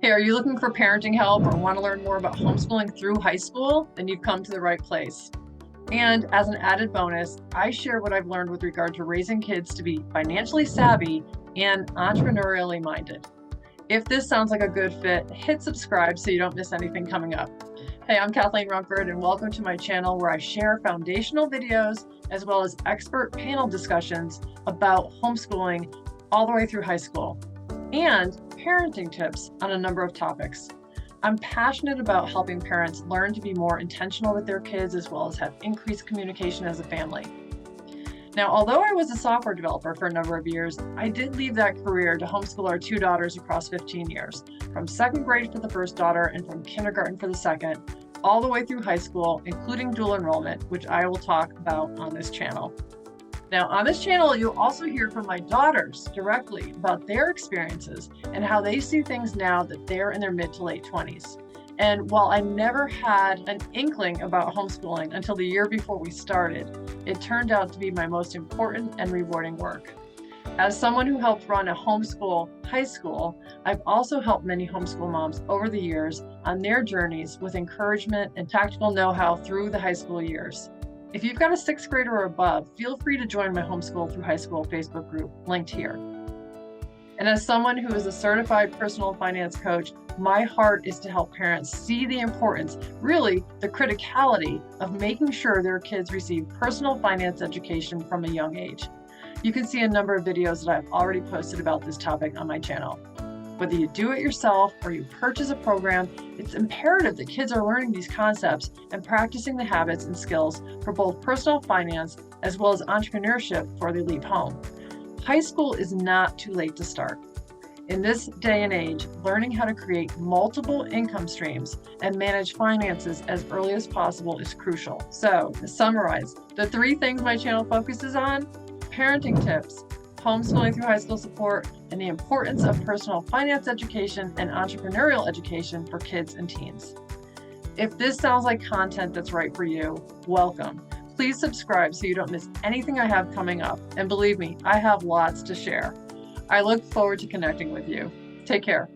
Hey, are you looking for parenting help or want to learn more about homeschooling through high school? Then you've come to the right place. And as an added bonus, I share what I've learned with regard to raising kids to be financially savvy and entrepreneurially minded. If this sounds like a good fit, hit subscribe so you don't miss anything coming up. Hey, I'm Kathleen Rumford, and welcome to my channel where I share foundational videos as well as expert panel discussions about homeschooling all the way through high school and parenting tips on a number of topics. I'm passionate about helping parents learn to be more intentional with their kids as well as have increased communication as a family. Now, although I was a software developer for a number of years, I did leave that career to homeschool our two daughters across 15 years, from second grade for the first daughter and from kindergarten for the second, all the way through high school, including dual enrollment, which I will talk about on this channel. Now, on this channel, you'll also hear from my daughters directly about their experiences and how they see things now that they're in their mid to late 20s. And while I never had an inkling about homeschooling until the year before we started, it turned out to be my most important and rewarding work. As someone who helped run a homeschool high school, I've also helped many homeschool moms over the years on their journeys with encouragement and tactical know-how through the high school years. If you've got a sixth grader or above, feel free to join my Homeschool Through High School Facebook group, linked here. And as someone who is a certified personal finance coach, my heart is to help parents see the importance, really the criticality of making sure their kids receive personal finance education from a young age. You can see a number of videos that I've already posted about this topic on my channel. Whether you do it yourself or you purchase a program, it's imperative that kids are learning these concepts and practicing the habits and skills for both personal finance as well as entrepreneurship before they leave home. High school is not too late to start. In this day and age, learning how to create multiple income streams and manage finances as early as possible is crucial. So, to summarize, the three things my channel focuses on: parenting tips, homeschooling through high school support, and the importance of personal finance education and entrepreneurial education for kids and teens. If this sounds like content that's right for you, welcome. Please subscribe so you don't miss anything I have coming up. And believe me, I have lots to share. I look forward to connecting with you. Take care.